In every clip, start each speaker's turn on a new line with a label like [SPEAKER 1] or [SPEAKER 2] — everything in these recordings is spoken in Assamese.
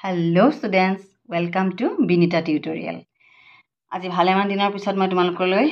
[SPEAKER 1] Hello students, welcome to Binita Tutorial. আজি ভালেমান দিনৰ পিছত মই তোমালোকলৈ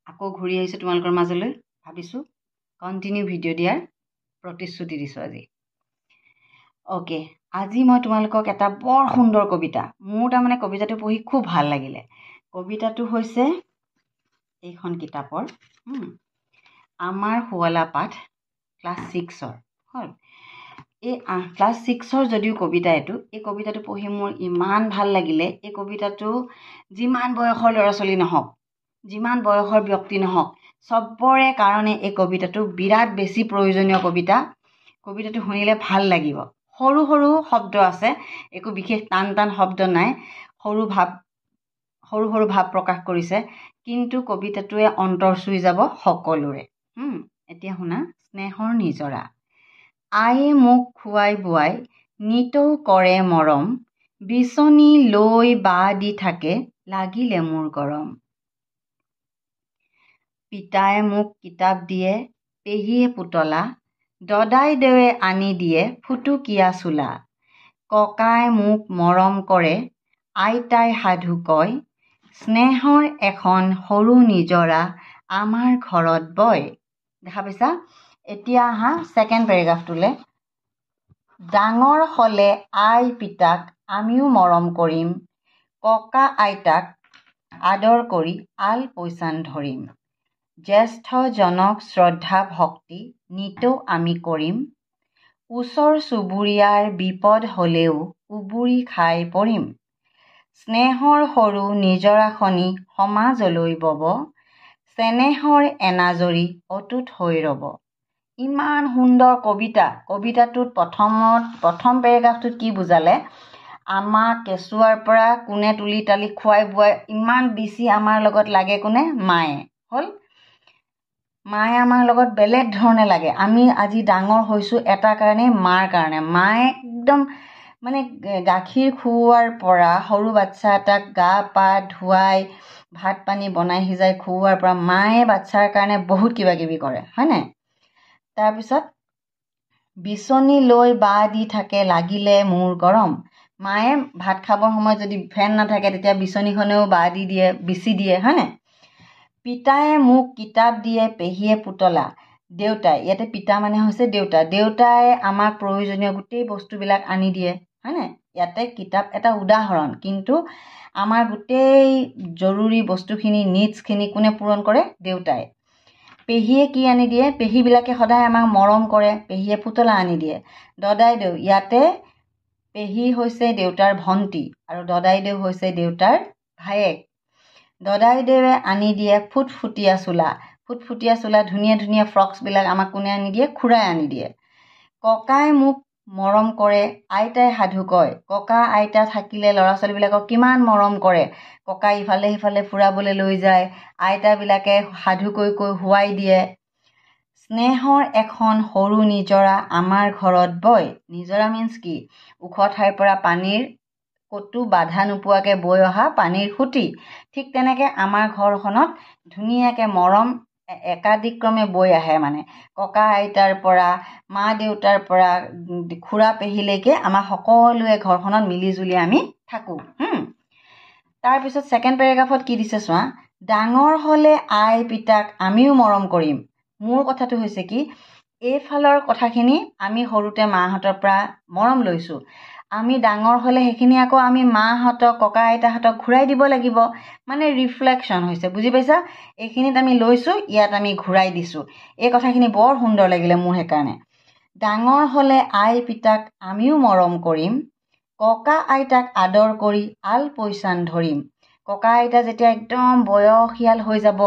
[SPEAKER 1] আকৌ ঘূৰি আহিছো তোমালোকৰ মাজলৈ ভাবিছো কন্টিনিউ ভিডিও দিয়াৰ প্ৰতিশ্ৰুতি দিছো আজি। ওকে, আজি মই তোমালোকক এটা বৰ সুন্দৰ কবিতা মোৰ মানে কবিতাটো পঢ়ি খুব ভাল লাগিলে। কবিতাটো হৈছে এইখন কিতাপৰ আমাৰ শুৱালা পাঠ ক্লাছ 6ৰ হল। এই ক্লাছ 6ৰ যদিও কবিতা এই কবিতাটো পঢ়ি মোৰ ইমান ভাল লাগিলে। এই কবিতাটো যিমান বয়সৰ ল'ৰা ছোৱালী নহওক, যিমান বয়সৰ ব্যক্তি নহওক, সবৰে কাৰণে এই কবিতাটো বিৰাট বেছি প্ৰয়োজনীয় কবিতা। কবিতাটো শুনিলে ভাল লাগিব। সৰু সৰু শব্দ আছে, একো বিশেষ টান শব্দ নাই, সৰু সৰু ভাৱ প্ৰকাশ কৰিছে, কিন্তু কবিতাটোৱে অন্তৰ চুই যাব সকলোৰে। এতিয়া শুনা। স্নেহৰ নিজৰা। আয়ে মোক খুৱাই বুৱাই নিতৌ কৰে মৰম, বিচনী লৈ বা দি থাকে লাগিলে মোৰ গৰম। পিতায়ে মোক কিতাপ দিয়ে পেহীয়ে পুতলা, দদাইদেৱে আনি দিয়ে ফুটুকীয়া চোলা। ককাই মোক মৰম কৰে আইতাই সাধু কয়, স্নেহৰ এখন সৰু নিজৰা আমাৰ ঘৰত বয়। দেখা পাইছা? এতিয়া আহা ছেকেণ্ড পেৰাগ্ৰাফটোলে। ডাঙৰ হলে আই পিতাক আমিও মৰম কৰিম, ককা আইতাক আদৰ কৰি আল পৈচান ধৰিম। জ্যেষ্ঠজনক শ্ৰদ্ধা ভক্তি নিতৌ আমি কৰিম, ওচৰ চুবুৰীয়াৰ বিপদ হলেও উবুৰি খাই পৰিম। স্নেহৰ সৰু নিজৰাখনি সমাজলৈ বব, চেনেহৰ এনাজৰী অটুট হৈ ৰব। ইমান সুন্দৰ কবিতা। কবিতাটোত প্ৰথম পেৰাগ্ৰাফটোত কি বুজালে? আমাক কেঁচুৱাৰ পৰা কোনে তুলি তালি খুৱাই বুৱাই ইমান বেছি আমাৰ লগত লাগে কোনে? মায়ে। হ'ল, মায়ে আমাৰ লগত বেলেগ ধৰণে লাগে। আমি আজি ডাঙৰ হৈছো এটা কাৰণে, মাৰ কাৰণে। মায়ে একদম মানে গাখীৰ খুওৱাৰ পৰা সৰু বাচ্চা এটাক গা পা ধুৱাই ভাত পানী বনাই সিজাই খুওৱাৰ পৰা মায়ে বাচ্চাৰ কাৰণে বহুত কিবা কিবি কৰে, হয়নে? তাৰপিছত বিচনী লৈ বা দি থাকে লাগিলে মোৰ গৰম। মায়ে ভাত খাবৰ সময়ত যদি ফেন নাথাকে তেতিয়া বিচনীখনেও বা দি দিয়ে, বিচি দিয়ে, হয়নে? পিতায়ে মোক কিতাপ দিয়ে পেহীয়ে পুতলা, দেউতাই, ইয়াতে পিতা মানে হৈছে দেউতা, দেউতাই আমাক প্ৰয়োজনীয় গোটেই বস্তুবিলাক আনি দিয়ে, হয়নে? ইয়াতে কিতাপ এটা উদাহৰণ, কিন্তু আমাৰ গোটেই জৰুৰী বস্তুখিনি নিডছখিনি কোনে পূৰণ কৰে? দেউতাই। পেহীয়ে কি আনি দিয়ে? পেহীবিলাকে সদায় আমাক মৰম কৰে, পেহীয়ে পুতলা আনি দিয়ে। দদাইদেউ, ইয়াতে পেহী হৈছে দেউতাৰ ভণ্টি আৰু দদাইদেউ হৈছে দেউতাৰ ভায়েক। দদাইদেৱে আনি দিয়ে ফুটফুটীয়া চোলা, ফুটফুটীয়া চোলা ধুনীয়া ধুনীয়া ফ্ৰকছবিলাক আমাক কোনে আনি দিয়ে? খুৰাই আনি দিয়ে। ককাই মোক মৰম কৰে আইতাই সাধু কয়, ককা আইতা থাকিলে ল'ৰা ছোৱালীবিলাকক কিমান মৰম কৰে। ককাই ইফালে সিফালে ফুৰাবলৈ লৈ যায়, আইতাবিলাকে সাধু কৈ কৈ শুৱাই দিয়ে। স্নেহৰ এখন সৰু নিজৰা আমাৰ ঘৰত বয়। নিজৰা মিন্স কি? ওখ ঠাইৰ পৰা পানীৰ ক'তো বাধা নোপোৱাকৈ বৈ অহা পানীৰ খুঁটি। ঠিক তেনেকৈ আমাৰ ঘৰখনত ধুনীয়াকৈ মৰম একাদিক্ৰমে বৈ আহে, মানে ককা আইতাৰ পৰা মা দেউতাৰ পৰা খুৰা পেহীলৈকে আমাৰ সকলোৱে ঘৰখনত মিলি জুলি আমি থাকোঁ। তাৰপিছত ছেকেণ্ড পেৰাগ্ৰাফত কি দিছে চোৱা। ডাঙৰ হলে আই পিতাক আমিও মৰম কৰিম। মোৰ কথাটো হৈছে কি, এইফালৰ কথাখিনি আমি সৰুতে মাহঁতৰ পৰা মৰম লৈছোঁ, আমি ডাঙৰ হ'লে সেইখিনি আকৌ আমি মাহঁতক ককা আইতাহঁতক ঘূৰাই দিব লাগিব, মানে ৰিফ্লেকশ্যন হৈছে, বুজি পাইছা? এইখিনিত আমি লৈছোঁ, ইয়াত আমি ঘূৰাই দিছোঁ। এই কথাখিনি বৰ সুন্দৰ লাগিলে মোৰ। সেইকাৰণে ডাঙৰ হ'লে আই পিতাক আমিও মৰম কৰিম, ককা আইতাক আদৰ কৰি আল পৈচান ধৰিম। ককা আইতা যেতিয়া একদম বয়সীয়াল হৈ যাব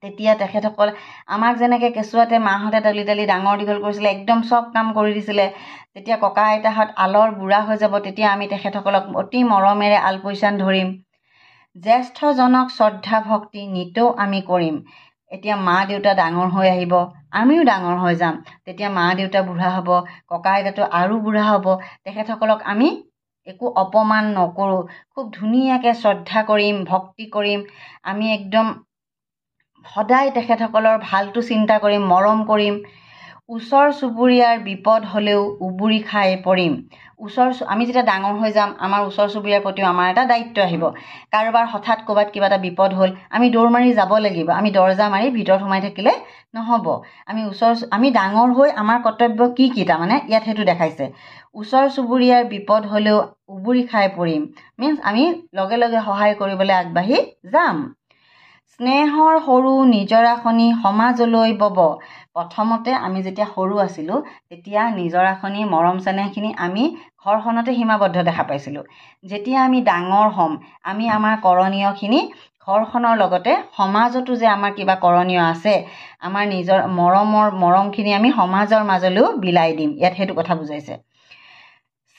[SPEAKER 1] তেতিয়া তেখেতসকল আমাক যেনেকৈ কেঁচুৱাতে মাহঁতে তলি তলি ডাঙৰ দীঘল কৰিছিলে, একদম চব কাম কৰি দিছিলে, যেতিয়া ককা আইতাহঁত আলৰ বুঢ়া হৈ যাব তেতিয়া আমি তেখেতসকলক অতি মৰমেৰে আলপৈচান ধৰিম। জ্যেষ্ঠজনক শ্ৰদ্ধা ভক্তি নিতৌ আমি কৰিম। এতিয়া মা দেউতা ডাঙৰ হৈ আহিব, আমিও ডাঙৰ হৈ যাম, তেতিয়া মা দেউতা বুঢ়া হ'ব, ককা আইতাটো আৰু বুঢ়া হ'ব, তেখেতসকলক আমি একো অপমান নকৰোঁ, খুব ধুনীয়াকৈ শ্ৰদ্ধা কৰিম, ভক্তি কৰিম। আমি একদম সদায় তেখেতসকলৰ ভালটো চিন্তা কৰিম, মৰম কৰিম। ওচৰ চুবুৰীয়াৰ বিপদ হ'লেও উবুৰি খাই পৰিম। আমি যেতিয়া ডাঙৰ হৈ যাম, আমাৰ ওচৰ চুবুৰীয়াৰ প্ৰতিও আমাৰ এটা দায়িত্ব আহিব। কাৰোবাৰ হঠাৎ ক'ৰবাত কিবা এটা বিপদ হ'ল, আমি দৌৰ মাৰি যাব লাগিব। আমি দৰজা মাৰি ভিতৰত সোমাই থাকিলে নহ'ব। আমি ডাঙৰ হৈ আমাৰ কৰ্তব্য কি তাৰমানে ইয়াত সেইটো দেখাইছে। ওচৰ চুবুৰীয়াৰ বিপদ হ'লেও উবুৰি খাই পৰিম মিনছ আমি লগে লগে সহায় কৰিবলৈ আগবাঢ়ি যাম। স্নেহৰ সৰু নিজৰাখনি সমাজলৈ বব। প্ৰথমতে আমি যেতিয়া সৰু আছিলোঁ তেতিয়া নিজৰাখনি মৰম চেনেহখিনি আমি ঘৰখনতে সীমাবদ্ধ দেখা পাইছিলোঁ। যেতিয়া আমি ডাঙৰ হ'ম, আমি আমাৰ কৰণীয়খিনি ঘৰখনৰ লগতে সমাজতো যে আমাৰ কিবা কৰণীয় আছে, আমাৰ নিজৰ মৰমখিনি আমি সমাজৰ মাজলৈও বিলাই দিম। ইয়াত সেইটো কথা বুজাইছে।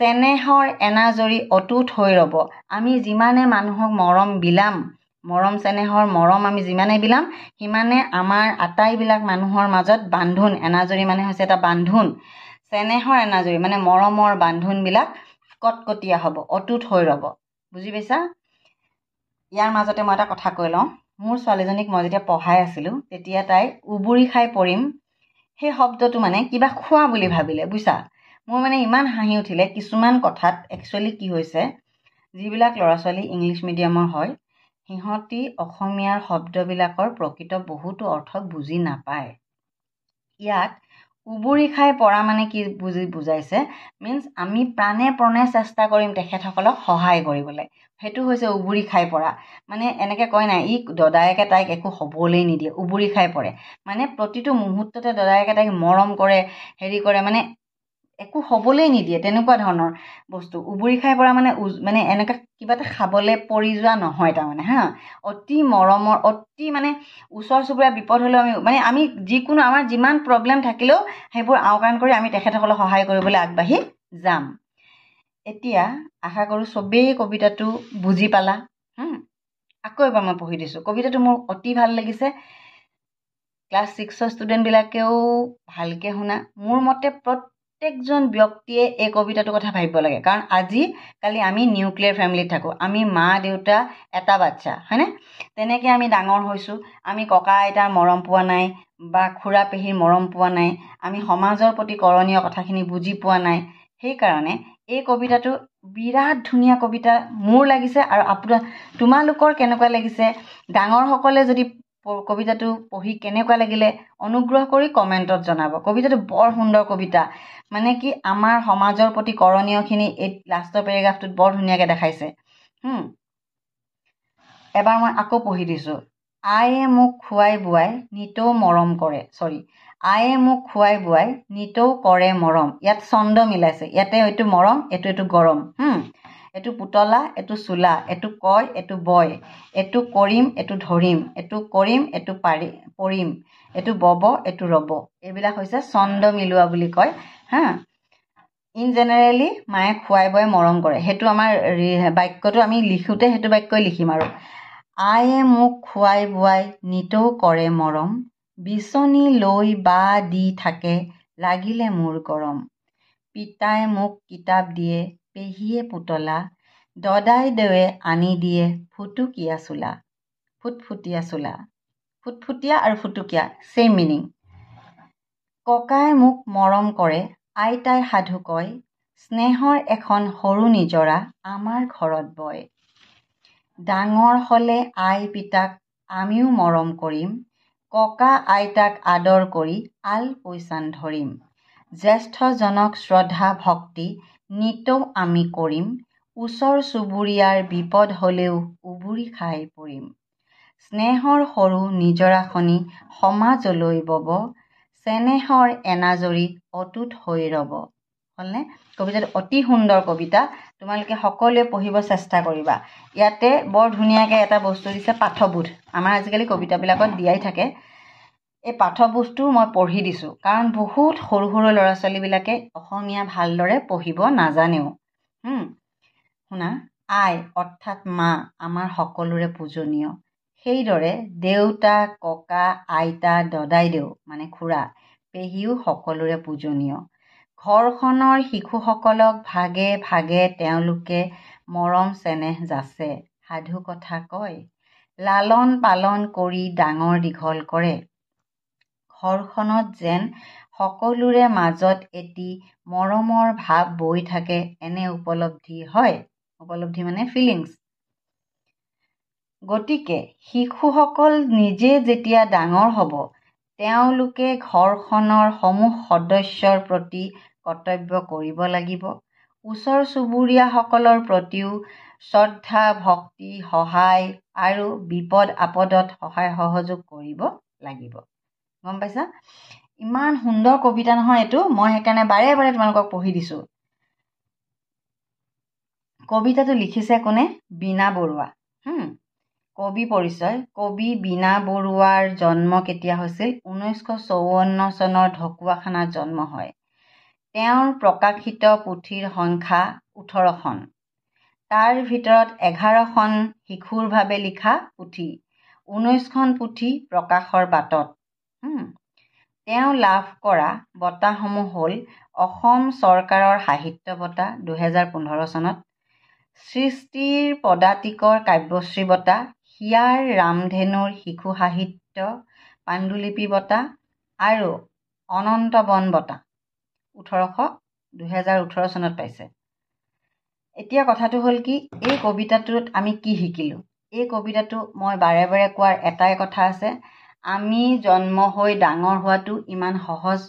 [SPEAKER 1] চেনেহৰ এনাজৰী অটুট হৈ ৰ'ব। আমি যিমানে মানুহক মৰম বিলাম, মৰম চেনেহৰ মৰম আমি যিমানে বিলাম, সিমানে আমাৰ আটাইবিলাক মানুহৰ মাজত বান্ধোন, এনাজৰী মানে হৈছে এটা বান্ধোন, চেনেহৰ এনাজৰী মানে মৰমৰ বান্ধোনবিলাক কটকটীয়া হ'ব, অটুট হৈ ৰ'ব। বুজি পাইছা? ইয়াৰ মাজতে মই এটা কথা কৈ লওঁ। মোৰ ছোৱালীজনীক মই যেতিয়া পঢ়াই আছিলোঁ তেতিয়া তাই উবুৰি খাই পৰিম সেই শব্দটো মানে কিবা খোৱা বুলি ভাবিলে। বুজিছা? মোৰ মানে ইমান হাঁহি উঠিলে। কিছুমান কথাত একচুৱেলি কি হৈছে, যিবিলাক ল'ৰা ছোৱালী ইংলিছ মিডিয়ামৰ হয় সিহঁতি অসমীয়াৰ শব্দবিলাকৰ প্ৰকৃত বহুতো অৰ্থ বুজি নাপায়। ইয়াত উবুৰি খাই পৰা মানে কি বুজাইছে, মিনছ আমি প্ৰাণে প্ৰণে চেষ্টা কৰিম তেখেতসকলক সহায় কৰিবলৈ। সেইটো হৈছে উবুৰি খাই পৰা। মানে এনেকৈ কয় নাই, দদায়েকে তাইক একো হ'বলৈ নিদিয়ে, উবুৰি খাই পৰে। মানে প্ৰতিটো মুহূৰ্ততে দদায়েকে তাইক মৰম কৰে, হেৰি কৰে, মানে একো হ'বলৈ নিদিয়ে, তেনেকুৱা ধৰণৰ বস্তু। উবুৰি খাই পৰা মানে এনেকৈ কিবা এটা খাবলৈ পৰি যোৱা নহয় তাৰমানে অতি মৰমৰ, অতি মানে ওচৰ চুবুৰীয়া বিপদ হ'লেও আমি যিকোনো আমাৰ যিমান প্ৰব্লেম থাকিলেও সেইবোৰ আওকাণ কৰি আমি তেখেতসকলক সহায় কৰিবলৈ আগবাঢ়ি যাম। এতিয়া আশা কৰোঁ চবেই কবিতাটো বুজি পালা। আকৌ এবাৰ মই পঢ়ি দিছোঁ। কবিতাটো মোৰ অতি ভাল লাগিছে। ক্লাছ 6ৰ ষ্টুডেণ্টবিলাকেও ভালকৈ শুনা। মোৰ মতে প্ৰত্যেকজন ব্যক্তিয়ে এই কবিতাটোৰ কথা ভাবিব লাগে। কাৰণ আজিকালি আমি নিউক্লিয়াৰ ফেমিলিত থাকোঁ। আমি মা দেউতা এটা বাচ্চা, হয়নে? তেনেকৈ আমি ডাঙৰ হৈছোঁ। আমি ককা আইতাৰ মৰম পোৱা নাই বা খুৰা পেহীৰ মৰম পোৱা নাই। আমি সমাজৰ প্ৰতি কৰণীয় কথাখিনি বুজি পোৱা নাই। সেইকাৰণে এই কবিতাটো বিৰাট ধুনীয়া কবিতা মোৰ লাগিছে। আৰু তোমালোকৰ কেনেকুৱা লাগিছে, ডাঙৰসকলে যদি কবিতাটো পঢ়ি কেনেকুৱা লাগিলে অনুগ্ৰহ কৰি কমেণ্টত জনাব। কবিতাটো বৰ সুন্দৰ কবিতা। মানে কি আমাৰ সমাজৰ প্ৰতি কৰণীয়খিনি এই লাষ্টৰ পেৰেগ্ৰাফটোত বৰ ধুনীয়াকৈ দেখাইছে। এবাৰ মই আকৌ পঢ়ি দিছোঁ। আয়ে মোক খুৱাই বুৱাই নিতৌ মৰম কৰে, আয়ে মোক খুৱাই বুৱাই নিতৌ কৰে মৰম। ইয়াত ছন্দ মিলাইছে। ইয়াতে এইটো মৰম, এইটো গৰম। এইটো পুতলা, এইটো চোলা, এইটো কয়, এইটো বয়, এইটো কৰিম, এইটো ধৰিম, এইটো কৰিম, এইটো পৰিম, এইটো বব, এইটো ৰ'ব। এইবিলাক হৈছে ছন্দ মিলোৱা বুলি কয়। ইন জেনেৰেলি মায়ে খুৱাই বুৱাই মৰম কৰে। সেইটো আমাৰ বাক্যটো আমি লিখোঁতে সেইটো বাক্যই লিখিম। আৰু আয়ে মোক খুৱাই বুৱাই নিতৌ কৰে মৰম, বিচনী লৈ বা দি থাকে লাগিলে মোৰ গৰম। পিতাই মোক কিতাপ দিয়ে, পেহীয়ে পুতলা, দদাই দেৱে আনি দিয়ে ফুটুকীয়া চোলা। ফুটফুটীয়া চোলা, ফুটফুটীয়া আৰু ফুটুকীয়া ছেইম মিনিং। ককাই মোক মৰম কৰে, আইতাই সাধু কয়, স্নেহৰ এখন সৰু নিজৰা আমাৰ ঘৰত বয়। ডাঙৰ হ'লে আই পিতাক আমিও মৰম কৰিম, ককা আইতাক আদৰ কৰি আল পৈচান ধৰিম। জ্যেষ্ঠজনক শ্ৰদ্ধা ভক্তি নিতৌ আমি কৰিম, ওচৰ চুবুৰীয়াৰ বিপদ হ'লেও উবুৰি খাই পৰিম। স্নেহৰ সৰু নিজৰাখনি সমাজলৈ বব, চেনেহৰ এনাজৰীত অটুট হৈ ৰ'ব। হ'লনে? কবিতাটো অতি সুন্দৰ কবিতা। তোমালোকে সকলোৱে পঢ়িব চেষ্টা কৰিবা। ইয়াতে বৰ ধুনীয়াকৈ এটা বস্তু দিছে, পাঠবোধ। আমাৰ আজিকালি কবিতাবিলাকত দিয়াই থাকে। এই পাঠবোধটো মই পঢ়ি দিছোঁ। কাৰণ বহুত সৰু সৰু ল'ৰা ছোৱালীবিলাকে অসমীয়া ভালদৰে পঢ়িব নাজানেও। শুনা, আই অৰ্থাৎ মা আমাৰ সকলোৰে পূজনীয়। সেইদৰে দেউতা, ককা, আইতা, দদাইদেউ মানে খুৰা, পেহীও সকলোৰে পূজনীয়। ঘৰখনৰ শিশুসকলক ভাগে ভাগে তেওঁলোকে মৰম চেনেহ যাচে, সাধু কথা কয়, লালন পালন কৰি ডাঙৰ দীঘল কৰে। ঘৰখনত যেন সকলোৰে মাজত এটি মৰমৰ ভাৱ বৈ থাকে এনে উপলব্ধি হয়। উপলব্ধি মানে ফিলিংছ। গতিকে শিশুসকল নিজে যেতিয়া ডাঙৰ হ'ব তেওঁলোকে ঘৰখনৰ সমূহ সদস্যৰ প্ৰতি কৰ্তব্য কৰিব লাগিব। ওচৰ চুবুৰীয়াসকলৰ প্ৰতিও শ্ৰদ্ধা ভক্তি সহায় আৰু বিপদ আপদত সহায় সহযোগ কৰিব লাগিব। গম পাইছা? ইমান সুন্দৰ কবিতা নহয় এইটো, মই সেইকাৰণে বাৰে বাৰে তোমালোকক পঢ়ি দিছোঁ। কবিতাটো লিখিছে কোনে? বীণা বৰুৱা। কবি পৰিচয়। কবি বীণা বৰুৱাৰ জন্ম কেতিয়া হৈছিল? 1954 চনৰ ঢকুৱাখানাত জন্ম হয়। তেওঁৰ প্ৰকাশিত পুথিৰ সংখ্যা 18খন। তাৰ ভিতৰত 11খন শিশুৰ বাবে লিখা পুথি, 19খন পুথি প্ৰকাশৰ বাটত। তেওঁ লাভ কৰা বঁটাসমূহ হ'ল অসম চৰকাৰৰ সাহিত্য বঁটা 2015 চনত, সৃষ্টিৰ পদাতিকৰ কাব্যশ্ৰী বঁটা, হিয়াৰ ৰামধেনুৰ শিশু সাহিত্য পাণ্ডুলিপি বঁটা আৰু অনন্ত বন বঁটা 2018 চনত পাইছে। এতিয়া কথাটো হ'ল কি, এই কবিতাটোত আমি কি শিকিলোঁ? এই কবিতাটো মই বাৰে বাৰে কোৱাৰ এটাই কথা আছে, আমি জন্ম হৈ ডাঙৰ হোৱাটো ইমান সহজ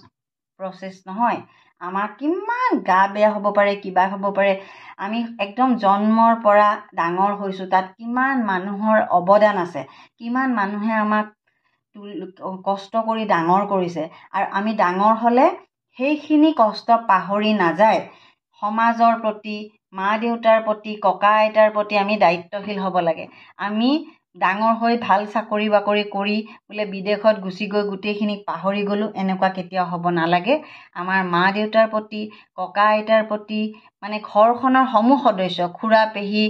[SPEAKER 1] প্ৰচেছ নহয়। আমাৰ কিমান গা বেয়া হ'ব পাৰে, কিবা হ'ব পাৰে। আমি একদম জন্মৰ পৰা ডাঙৰ হৈছোঁ, তাত কিমান মানুহৰ অৱদান আছে, কিমান মানুহে আমাক কষ্ট কৰি ডাঙৰ কৰিছে। আৰু আমি ডাঙৰ হ'লে সেইখিনি কষ্ট পাহৰি নাযায় সমাজৰ প্ৰতি, মা দেউতাৰ প্ৰতি, ককা আইতাৰ প্ৰতি আমি দায়িত্বশীল হ'ব লাগে। আমি ডাঙৰ হৈ ভাল চাকৰি বাকৰি কৰি বোলে বিদেশত গুচি গৈ গোটেইখিনি পাহৰি গ'লোঁ, এনেকুৱা কেতিয়াও হ'ব নালাগে। আমাৰ মা দেউতাৰ প্ৰতি, ককা আইতাৰ প্ৰতি, মানে ঘৰখনৰ সমূহ সদস্য, খুৰা পেহী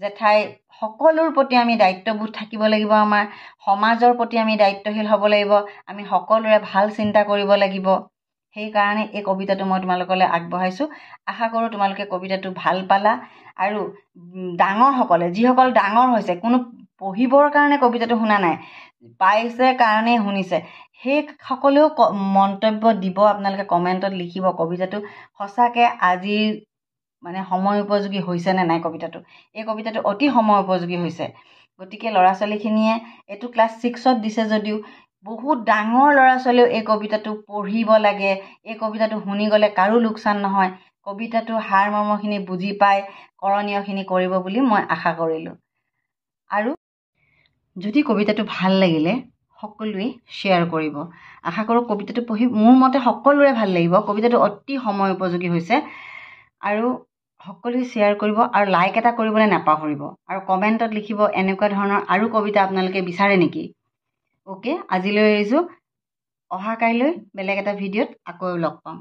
[SPEAKER 1] জেঠাই সকলোৰ প্ৰতি আমি দায়িত্ববোধ থাকিব লাগিব। আমাৰ সমাজৰ প্ৰতি আমি দায়িত্বশীল হ'ব লাগিব। আমি সকলোৰে ভাল চিন্তা কৰিব লাগিব। সেইকাৰণে এই কবিতাটো মই তোমালোকলৈ আগবঢ়াইছোঁ। আশা কৰোঁ তোমালোকে কবিতাটো ভাল পালা। আৰু ডাঙৰসকলে, যিসকল ডাঙৰ হৈছে, কোনো পঢ়িবৰ কাৰণে কবিতাটো শুনা নাই, পাইছে কাৰণেই শুনিছে, সেই সকলেও মন্তব্য দিব, আপোনালোকে কমেণ্টত লিখিব কবিতাটো সঁচাকৈ আজিৰ মানে সময় উপযোগী হৈছে নে নাই। কবিতাটো, এই কবিতাটো অতি সময় উপযোগী হৈছে। গতিকে ল'ৰা ছোৱালীখিনিয়ে এইটো ক্লাছ 6ত দিছে যদিও বহুত ডাঙৰ ল'ৰা ছোৱালীও এই কবিতাটো পঢ়িব লাগে। এই কবিতাটো শুনি গ'লে কাৰো লোকচান নহয়। কবিতাটো সাৰ মৰ্মখিনি বুজি পাই কৰণীয়খিনি কৰিব বুলি মই আশা কৰিলোঁ। আৰু যদি কবিতাটো ভাল লাগিলে সকলোৱে শ্বেয়াৰ কৰিব। আশা কৰোঁ কবিতাটো পঢ়ি মোৰ মতে সকলোৰে ভাল লাগিব। কবিতাটো অতি সময় উপযোগী হৈছে। আৰু সকলোৱে শ্বেয়াৰ কৰিব আৰু লাইক এটা কৰিবলৈ নাপাহৰিব। আৰু কমেণ্টত লিখিব এনেকুৱা ধৰণৰ আৰু কবিতা আপোনালোকে বিচাৰে নেকি। অ'কে, আজিলৈ এৰিছোঁ। অহা কাইলৈ বেলেগ এটা ভিডিঅ'ত আকৌ লগ পাম।